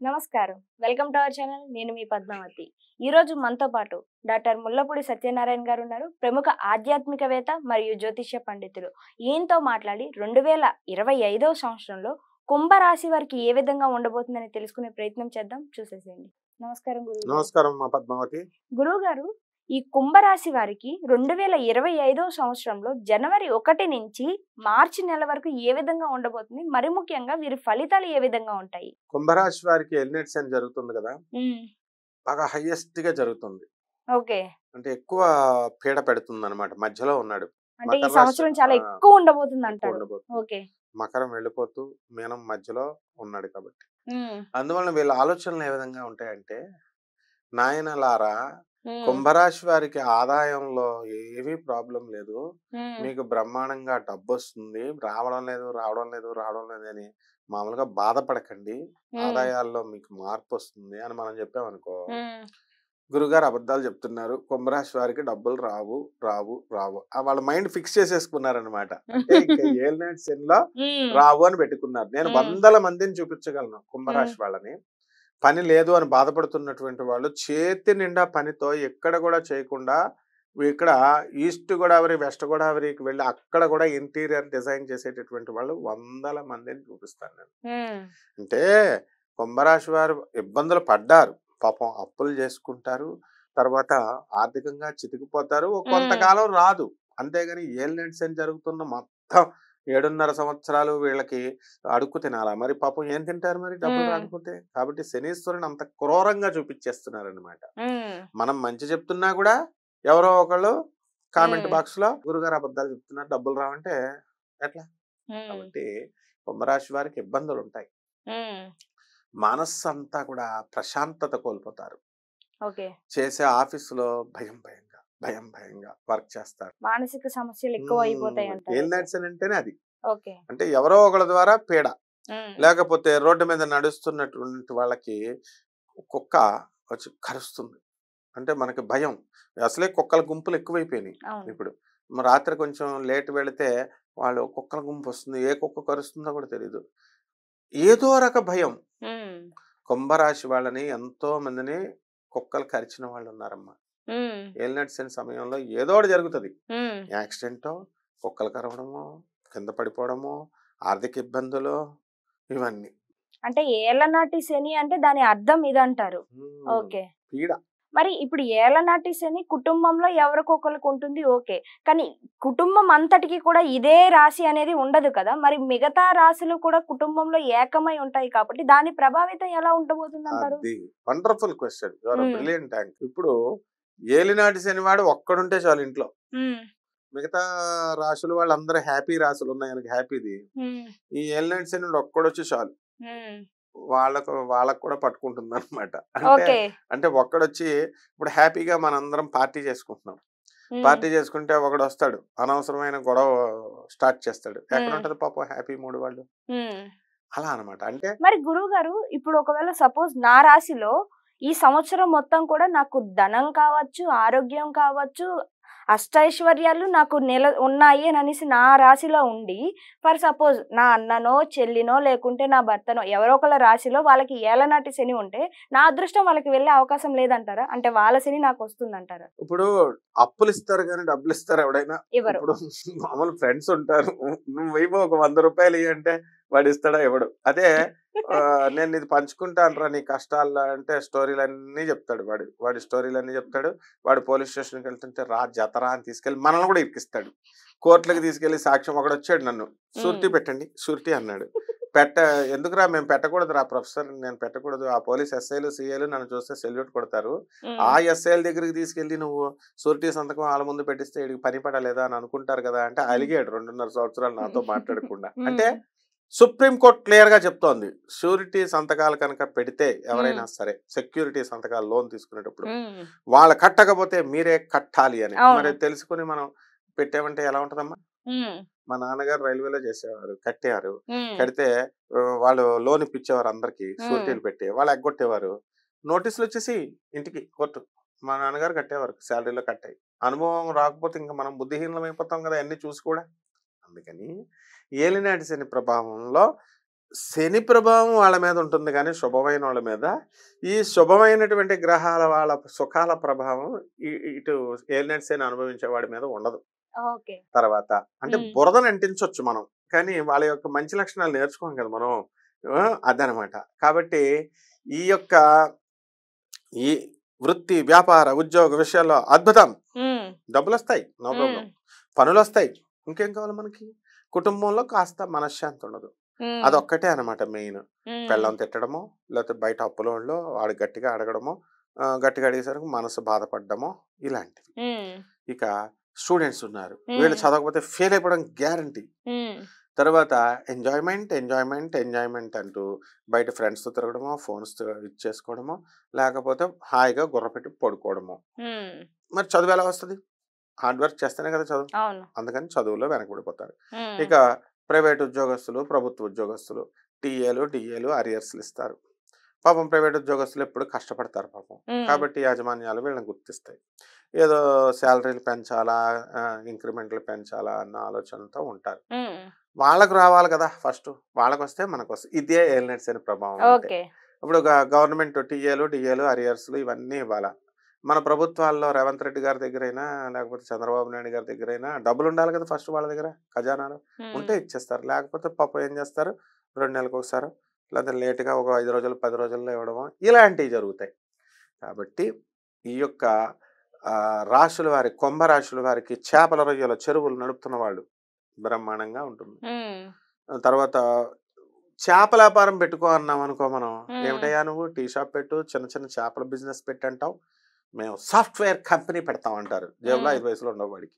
నమస్కారం. Welcome to our channel. నేను మీ పద్మావతి. ఈరోజు మనతో పాటు డాక్టర్ ముల్లపూడి సత్యనారాయణ గారు ఉన్నారు. ప్రముఖ ఆధ్యాత్మికవేత్త మరియు జ్యోతిష్య పండితులు. ఈయనతో మాట్లాడి 2025వ సంవత్సరంలో కుంభరాశి వారికి ఏ విధంగా ఉండబోతుందని తెలుసుకునే ప్రయత్నం చేద్దాం. చూసేసేయండి. నమస్కారం గురువుగారు. నమస్కారం మా పద్మావతి. గురువుగారు, ఈ కుంభరాశి వారికి 2025వ సంవత్సరంలో జనవరి 1 నుంచి మార్చి నెల వరకు ఏ విధంగా ఉండబోతుంది? మరి ముఖ్యంగా వీరి ఫలితాలు ఏ విధంగా ఉంటాయి? కుంభరాశి వారికి ఎల్నెట్స్ అని జరుగుతుంది కదా, బాగా హైయెస్ట్ గా జరుగుతుంది. ఓకే. అంటే ఎక్కువ పీడ పెడుతుంది అనమాట. మధ్యలో ఉన్నాడు. అంటే ఈ మకర రాశి సంవత్సరం చాలా ఎక్కువ ఉండబోతుంది ఎక్కువ అంటారు. ఉండబోతుంది. ఓకే. మకరం వెళ్ళిపోతూ మీనం మధ్యలో ఉన్నాడు కాబట్టి హ్మ్. అందువలన వీళ్ళ ఆలోచనలు ఏ విధంగా ఉంటాయంటే, నాయనలారా హ్మ్. కుంభరాశి వారికి ఆదాయంలో ఏమీ ప్రాబ్లం లేదు, హ్మ్. మీకు బ్రహ్మాండంగా డబ్బు వస్తుంది, రావడం లేదు అని మామూలుగా బాధపడకండి, హ్మ్. ఆదాయాల్లో మీకు మార్పు వస్తుంది అని మనం చెప్పామనుకో, హ్మ్. గురుగారు అబద్ధాలు చెప్తున్నారు, కుంభరాశి వారికి డబ్బులు రావు రావు రావు వాళ్ళ మైండ్ ఫిక్స్ చేసేసుకున్నారనమాట. అంటే ఇంకా ఏలినాటి శనిలో హ్మ్. రావు అని పెట్టుకున్నారు. నేను హ్మ్. వందల మందిని చూపించగలను హ్మ్. కుంభరాశి వాళ్ళని. పని లేదు అని బాధపడుతున్నటువంటి వాళ్ళు చేతి నిండా పనితో ఎక్కడ కూడా చేయకుండా ఇక్కడ ఈస్ట్ గోదావరి వెస్ట్ గోదావరికి వెళ్ళి అక్కడ కూడా ఇంటీరియర్ డిజైన్ చేసేటటువంటి వాళ్ళు వందల మందిని చూపిస్తాను నేను. హ్మ్. అంటే కుంభరాశి వారు ఇబ్బందులు పడ్డారు, పాపం అప్పులు చేసుకుంటారు, తర్వాత ఆర్థికంగా చితికిపోతారు, హ్మ్. కొంతకాలం రాదు. అంతేగాని ఏలినట్స్ అని జరుగుతున్న మొత్తం 7.5 సంవత్సరాలు వీళ్ళకి అడుక్కు తినాలా? మరి పాపం ఏం తింటారు మరి డబ్బులు హ్మ్. రాకపోతే? కాబట్టి శనీశ్వరుని అంత క్రూరంగా చూపించేస్తున్నారనమాట. హ్మ్. మనం మంచి చెప్తున్నా కూడా ఎవరో ఒకళ్ళు కామెంట్ హ్మ్. బాక్స్ లో గురుగారు అబద్ధాలు చెప్తున్నారు, డబ్బులు రావంటే ఎట్లా? హ్మ్. కాబట్టి కుంభరాశి వారికి ఇబ్బందులు ఉంటాయి. హ్మ్. మనస్సు అంతా కూడా ప్రశాంతత కోల్పోతారు. ఓకే. చేసే ఆఫీసులో భయంగా వర్క్ చేస్తారు. మానసిక సమస్యలు ఎక్కువ అయిపోతాయి అంటారు ఏం అయితే. నడిచని అంటేనే అది. ఓకే. అంటే ఎవరో ఒకళ్ళ ద్వారా పీడ, హ్మ్. లేకపోతే రోడ్డు మీద నడుస్తున్నటువంటి వాళ్ళకి కుక్క వచ్చి కరుస్తుంది అంటే మనకి భయం. అసలే కుక్కల గుంపులు ఎక్కువైపోయినాయి అవును. ఇప్పుడు. రాత్రి కొంచెం లేట్ వెళితే వాళ్ళు కుక్కల గుంపు వస్తుంది, ఏ కుక్క కరుస్తుందో కూడా తెలియదు, ఏదో రక భయం. హ్మ్. కుంభరాశి వాళ్ళని ఎంతో మందిని కుక్కలు కరిచిన వాళ్ళు ఉన్నారమ్మా. హ్మ్. ఏలినట్స్ శని సమయంలో ఏదో ఒకటి జరుగుతుంది. హ్మ్. యాక్సిడెంటో, కుక్కలు కరవడమో, కింద పడిపోవడమో, ఆర్థిక ఇబ్బందులు, ఇవన్నీ. అంటే ఏళ్ళనాటి శని అంటే దాని అర్థం ఇదంటారు. ఓకే. పీడ. మరి ఇప్పుడు ఏళ్ళనాటి శని కుటుంబంలో ఎవరికొకళ్ళకి ఉంటుంది ఓకే. కానీ కుటుంబం అంతటికి కూడా ఇదే రాశి అనేది ఉండదు కదా! మరి మిగతా రాశులు కూడా కుటుంబంలో ఏకమై ఉంటాయి కాబట్టి దాని ప్రభావితం ఎలా ఉండబోతుందంటారు? అది వండర్ఫుల్ క్వశ్చన్. యు ఆర్ హ్మ్. Brilliant thank. ఇప్పుడు ఏలినాటి శనివాడు ఒక్కడుంటే చాలు ఇంట్లో. హ్మ్. మిగతా రాశుల వాళ్ళందరూ హ్యాపీ రాశులు ఉన్నాయి ఆయనకి హ్యాపీది. హ్మ్. ఈ ఏలినాటి శని ఒక్కడొచ్చి చాలు. హ్మ్. వాళ్ళకు కూడా పట్టుకుంటుందన్నమాట. అంటే ఓకే. అంటే ఒక్కడొచ్చి ఇప్పుడు హ్యాపీగా మనందరం పార్టీ చేసుకుంటున్నాం. హ్మ్. పార్టీ చేసుకుంటే ఒకడొస్తాడు, అనవసరమైన గొడవ స్టార్ట్ చేస్తాడు. హ్మ్. ఎక్కడుంటది పాపం హ్యాపీ మూడ్ వాళ్ళు? హ్మ్. అలా అనమాట. అంటే మరి గురువుగారు ఇప్పుడు ఒకవేళ సపోజ్ నా రాశిలో ఈ సంవత్సరం మొత్తం కూడా నాకు ధనం కావచ్చు, ఆరోగ్యం కావచ్చు, అష్టైశ్వర్యాలు నాకు ఉన్నాయి అని అనేసి నా రాశిలో ఉండి, ఫర్ సపోజ్ నా అన్ననో, చెల్లినో లేకుంటే నా భర్తనో ఎవరో ఒకళ్ళ రాశిలో వాళ్ళకి ఏలనాటి శని ఉంటే, నా అదృష్టం వాళ్ళకి వెళ్ళే అవకాశం లేదంటారా? అంటే వాళ్ళ శని నాకొస్తుందంటారా? ఇప్పుడు అప్పులిస్తారు గానీ డబ్బులిస్తారా ఎవడైనా? ఇవ్వరు. ఇప్పుడు మామూలు ఫ్రెండ్స్ ఉంటారు. నువ్వివ్వు ఒక ₹100 ఇయ్యంటే వాడిస్తాడా? ఇవ్వడు. అదే నేను ఇది పంచుకుంటానురా నీ కష్టాల్లో అంటే స్టోరీలన్నీ చెప్తాడు వాడు. వాడి స్టోరీలన్నీ చెప్తాడు. వాడు పోలీస్ స్టేషన్‌కెళ్తుంటే జతరా అని తీసుకెళ్ళి మనల్ని కూడా ఇరికిస్తాడు. కోర్ట్‌లకి తీసుకెళ్ళి సాక్ష్యం ఒకడొచ్చాడు నన్ను. షూరిటీ హ్మ్. పెట్టండి, షూరిటీ అన్నాడు. ఎందుకురా మేము పెట్టకూడదురా ప్రొఫెసర్, నేను పెట్టకూడదు. ఆ పోలీస్ ఎస్ఐలు, సీఐలు నన్ను చూస్తే సెల్యూట్ కొడతారు. ఆ హ్మ్. ఎస్ఐల దగ్గరికి తీసుకెళ్ళి నువ్వు షూరిటీ సంతకం వాళ్ళ ముందు పెట్టిస్తే ఈడికి పని పడలేదా అని అనుకుంటారు కదా! అంటే హ్మ్. అలిగాడు 2.5 సంవత్సరాలు నాతో మాట్లాడకుండా. అంటే హ్మ్. సుప్రీం కోర్ట్ క్లియర్‌గా చెప్తోంది. షూరిటీ సంతకాలు కనుక పెడితే ఎవరైనా హ్మ్. సరే సెక్యూరిటీ సంతకాలు లోన్ తీసుకునేటప్పుడు హ్మ్. వాళ్ళు కట్టకపోతే మీరే కట్టాలి అని. మరి అవును. తెలుసుకొని మనం పెట్టామంటే ఎలా ఉంటదమ్మా? హ్మ్. మా నాన్నగారు రైల్వేలో చేసేవారు. కట్టారు. హ్మ్. కడితే వాళ్ళు లోన్ ఇప్పించేవారు అందరికి. హ్మ్. షూరిటీలు పెట్టి. వాళ్ళు ఎగ్గొట్టేవారు. నోటీసులొచ్చేసి ఇంటికి కోర్టు. మా నాన్నగారు కట్టేవారు. సాలరీలో కట్టాయి. అనుభవం రాకపోతే ఇంక మనం బుద్ధిహీనులం అయిపోతాం కదా! అన్నీ చూసి కూడా. అందుకని ఏలినాటి శని ప్రభావంలో శని ప్రభావం వాళ్ళ మీద ఉంటుంది కానీ శుభమైన వాళ్ళ మీద, ఈ శుభమైనటువంటి గ్రహాల వాళ్ళ సుఖాల ప్రభావం ఇటు ఏలినాటి శని అనుభవించే వాడి మీద ఉండదు. ఓకే. తర్వాత అంటే బురదను అంటించవచ్చు మనం, కానీ వాళ్ళ యొక్క మంచి లక్షణాలు నేర్చుకోం కదా మనం. అదనమాట. కాబట్టి ఈ యొక్క ఈ వృత్తి, వ్యాపార, ఉద్యోగ విషయాల్లో అద్భుతం. డబ్బులు వస్తాయి, నో ప్రాబ్లం. పనులు వస్తాయి. ఇంకేం కావాలి మనకి? కుటుంబంలో కాస్త మనశ్శాంతి ఉండదు. అదొక్కటే అనమాట మెయిన్. పెళ్ళం తిట్టడమో, లేకపోతే బయట అప్పులో వాడు గట్టిగా అడగడమో, గట్టిగా అడిగేసరికి మనసు బాధపడ్డమో, ఇలాంటివి. ఇక స్టూడెంట్స్ ఉన్నారు, వీళ్ళు చదవకపోతే ఫెయిల్ అయిపోవడం గ్యారంటీ. తర్వాత ఎంజాయ్మెంట్ ఎంజాయ్మెంట్ ఎంజాయ్మెంట్ అంటూ బయట ఫ్రెండ్స్తో తిరగడమో, ఫోన్స్ ఇచ్చేసుకోవడమో, లేకపోతే హాయిగా గుర్రపెట్టి పడుకోవడమో. మరి చదువు ఎలా వస్తుంది? హార్డ్ వర్క్ చేస్తేనే కదా చదువు. అందుకని చదువులో వెనకబడిపోతారు. ఇక ప్రైవేట్ ఉద్యోగస్తులు, ప్రభుత్వ ఉద్యోగస్తులు టీఏలు డిఏలు అరియర్స్లు ఇస్తారు. పాపం ప్రైవేట్ ఉద్యోగస్తులు ఎప్పుడు కష్టపడతారు పాపం. కాబట్టి యాజమాన్యాలు వీళ్ళని గుర్తిస్తాయి. ఏదో శాలరీలు పెంచాలా, ఇంక్రిమెంట్లు పెంచాలా అన్న ఆలోచనతో ఉంటారు. వాళ్ళకు రావాలి కదా ఫస్ట్, వాళ్ళకు వస్తే మనకు వస్తుంది. ఇదే ఏలినాటి శని ప్రభావం. ఇప్పుడు గవర్నమెంట్ టీఏలు డిఏలు అరియర్స్లు ఇవన్నీ ఇవ్వాలా. మన ప్రభుత్వాల్లో రేవంత్ రెడ్డి గారి దగ్గరైనా, లేకపోతే చంద్రబాబు నాయుడు గారి దగ్గరైనా డబ్బులు ఉండాలి కదా ఫస్ట్. వాళ్ళ దగ్గర ఖజానాలు ఉంటే ఇచ్చేస్తారు, లేకపోతే పాపం ఏం చేస్తారు, 2 నెలలకు ఒకసారి లేకపోతే లేటుగా ఒక 5 రోజులు 10 రోజుల్లో ఇవ్వడమో, ఇలాంటివి జరుగుతాయి. కాబట్టి ఈ యొక్క రాశుల వారి, కుంభరాశుల వారికి చేపల రొయ్యల చెరువులు నడుపుతున్న వాళ్ళు బ్రహ్మాండంగా ఉంటుంది. తర్వాత చేపల వ్యాపారం పెట్టుకో అన్నాం అనుకో మనం, ఏమిటయ్యా నువ్వు టీ షాప్ పెట్టు, చిన్న చిన్న చేపల బిజినెస్ పెట్టంటావు, మేము సాఫ్ట్వేర్ కంపెనీ పెడతాం అంటారు. జేబులో 5 వయసులో ఉండవు వాడికి.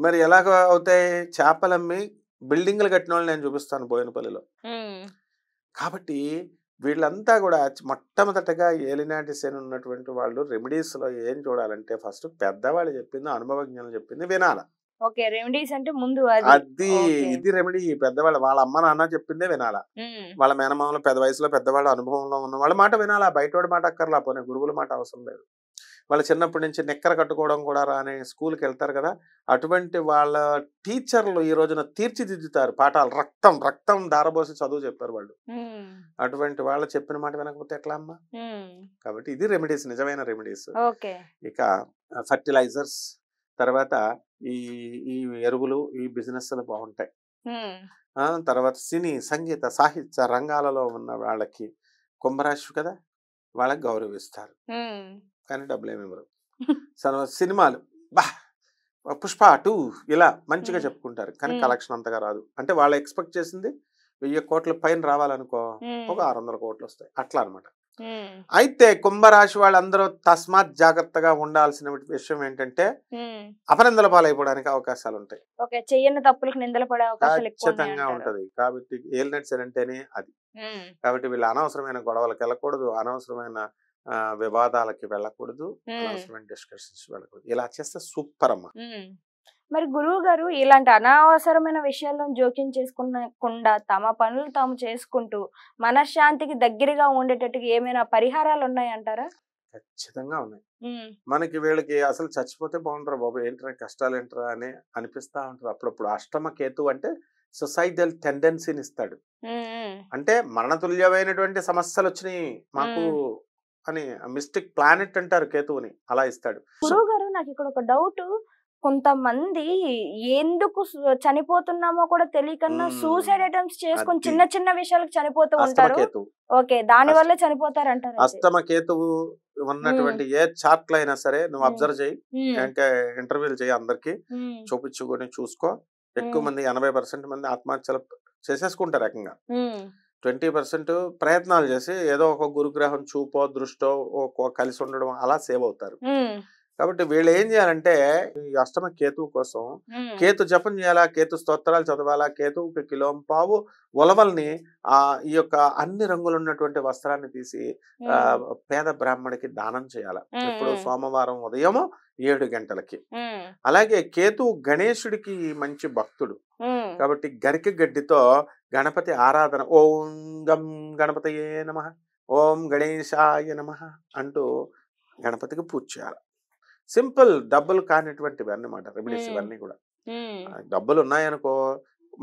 మరి ఎలాగ అవుతాయి? చేపలమ్మి బిల్డింగ్లు కట్టిన వాళ్ళు నేను చూపిస్తాను బోయినపల్లిలో. కాబట్టి వీళ్ళంతా కూడా మొట్టమొదటగా ఏలినాటి శని ఉన్నటువంటి వాళ్ళు రెమెడీస్లో ఏం చూడాలంటే, ఫస్ట్ పెద్దవాళ్ళు చెప్పింది, అనుభవజ్ఞులు చెప్పింది వినాల. ఓకే, రెమెడీస్ అంటే ముందు అది ఇది రెమెడీ. పెద్దవాళ్ళు వాళ్ళ అమ్మ నాన్న చెప్పిందే వినాలా. వాళ్ళ మేనమామలు పెద్ద వయసులో పెద్దవాళ్ళ అనుభవంలో ఉన్న వాళ్ళ మాట వినాలా. బయటవాడి మాట అక్కర్లా, పోనీ గురువుల మాట అవసరం లేదు. వాళ్ళు చిన్నప్పటి నుంచి నిక్కర కట్టుకోవడం కూడా రాని స్కూల్కి వెళ్తారు కదా, అటువంటి వాళ్ళ టీచర్లు ఈ రోజున తీర్చిదిద్దుతారు పాఠాలు. రక్తం రక్తం దారబోసి చదువు చెప్పారు వాళ్ళు. అటువంటి వాళ్ళు చెప్పిన మాట వినకపోతే ఎట్లా అమ్మా? కాబట్టి ఇది రెమెడీస్, నిజమైన రెమెడీస్. ఇక ఫర్టిలైజర్స్, తర్వాత ఈ ఈ ఎరువులు, ఈ బిజినెస్లు బాగుంటాయి. తర్వాత సినీ, సంగీత, సాహిత్య రంగాలలో ఉన్న వాళ్ళకి, కుంభరాశి కదా, వాళ్ళకి గౌరవిస్తారు కానీ డబ్బులు ఏమి ఇవ్వరు. సినిమాలు పుష్ప 2 ఇలా మంచిగా చెప్పుకుంటారు కానీ కలెక్షన్ అంతగా రాదు. అంటే వాళ్ళు ఎక్స్పెక్ట్ చేసింది 1000 కోట్ల పైన రావాలనుకో, ఒక 600 కోట్లు వస్తాయి అట్లా అనమాట. అయితే కుంభరాశి వాళ్ళందరూ తస్మాత్ జాగ్రత్తగా ఉండాల్సిన విషయం ఏంటంటే, అపనిందల పాలైపోవడానికి అవకాశాలు ఉంటాయి. చెయ్యని తప్పులకు నిందలు పడే అవకాశాలు ఖచ్చితంగా ఉంటది. కాబట్టి ఏలినాటి శని అంటేనే అది. కాబట్టి వీళ్ళు అనవసరమైన గొడవలకు వెళ్ళకూడదు, అనవసరమైన వివాదాలకి వెళ్ళకూడదు, అనవసరమైన డిస్కషన్స్ వెళ్ళకూడదు. ఇలా చేస్తే సూపర్ అమ్మా. మరి గురువు గారు ఇలాంటి అనవసరమైన విషయాల్లో జోక్యం చేసుకునకుండా తమ పనులు తాము చేసుకుంటూ మనశ్శాంతికి దగ్గరగా ఉండేటట్టుగా ఏమైనా పరిహారాలు ఉన్నాయంటారా? ఖచ్చితంగా ఉన్నాయి. మనకి వీళ్ళకి అసలు చచ్చిపోతే బాగుంటారు బాబు, ఏంట్రా కష్టాలు ఏంట్రా అని అనిపిస్తా ఉంటారు అప్పుడప్పుడు. అష్టమ కేతు అంటే సొసైటల్ టెండెన్సీని ఇస్తాడు. అంటే మరణతుల్యమైనటువంటి సమస్యలు వచ్చినాయి మాకు అని, మిస్టిక్ ప్లానెట్ అంటారు కేతువుని, అలా ఇస్తాడు. గురువు గారు నాకు ఇక్కడ ఒక డౌట్, కొంతమంది ఎందుకు చనిపోతున్నామో కూడా తెలియకన్నా సూసైడ్ అటెంప్ట్స్ చేసుకొని చిన్న చిన్న విషయాలకు చనిపోతూ ఉంటారు. ఓకే, దాని వల్ల చనిపోతారు అంటారు. అష్టమ కేతువు ఉన్నటువంటి ఏ చార్ట్ అయినా సరే నువ్వు అబ్జర్వ్ చేయి, అంటే ఇంటర్వ్యూలు చేయి, అందరికి చూపించుకొని చూసుకో. ఎక్కువ మంది 80% మంది ఆత్మహత్యలు చేసేసుకుంటారు ఏకంగా. 20% ప్రయత్నాలు చేసి ఏదో ఒక గురుగ్రహం చూపో దృష్టో కలిసి ఉండడం అలా సేవ్ అవుతారు. కాబట్టి వీళ్ళు ఏం చేయాలంటే, ఈ అష్టమ కేతువు కోసం కేతు జపం చేయాలా, కేతు స్తోత్రాలు చదవాలా, కేతువుకి కిలోంపావు ఉలవల్ని ఈ యొక్క అన్ని రంగులు ఉన్నటువంటి వస్త్రాన్ని తీసి పేద బ్రాహ్మడికి దానం చేయాలి. ఇప్పుడు సోమవారం ఉదయం 7 గంటలకి. అలాగే కేతువు గణేశుడికి మంచి భక్తుడు కాబట్టి గరిక గడ్డితో గణపతి ఆరాధన, ఓం గం గణపతయే నమః, ఓం గణేశాయ నమః అంటూ గణపతికి పూజ చేయాలి. సింపుల్, డబ్బులు కానిటువంటివి అన్నమాట రెమెడీస్ ఇవన్నీ కూడా. డబ్బులు ఉన్నాయనుకో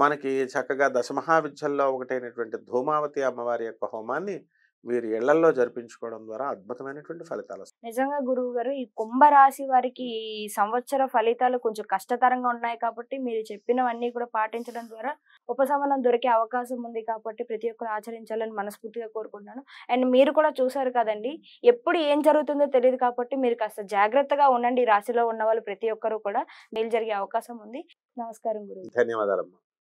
మనకి చక్కగా దశమహావిద్యల్లో ఒకటైనటువంటి ధూమావతి అమ్మవారి యొక్క హోమాన్ని మీరు ఇళ్లల్లో జరిపించుకోవడం ద్వారా అద్భుతమైనటువంటి ఫలితాలు వస్తాయి. నిజంగా గురువు గారు ఈ కుంభరాశి వారికి ఈ సంవత్సర ఫలితాలు కొంచెం కష్టతరంగా ఉన్నాయి కాబట్టి మీరు చెప్పినవన్నీ కూడా పాటించడం ద్వారా ఉపశమనం దొరికే అవకాశం ఉంది కాబట్టి ప్రతి ఒక్కరు ఆచరించాలని మనస్ఫూర్తిగా కోరుకుంటున్నాను. అండ్ మీరు కూడా చూసారు కదండి, ఎప్పుడు ఏం జరుగుతుందో తెలియదు కాబట్టి మీరు కాస్త జాగ్రత్తగా ఉండండి. ఈ రాశిలో ఉన్న వాళ్ళు ప్రతి ఒక్కరు కూడా మేలు జరిగే అవకాశం ఉంది. నమస్కారం గురువు. ధన్యవాదాలమ్మా.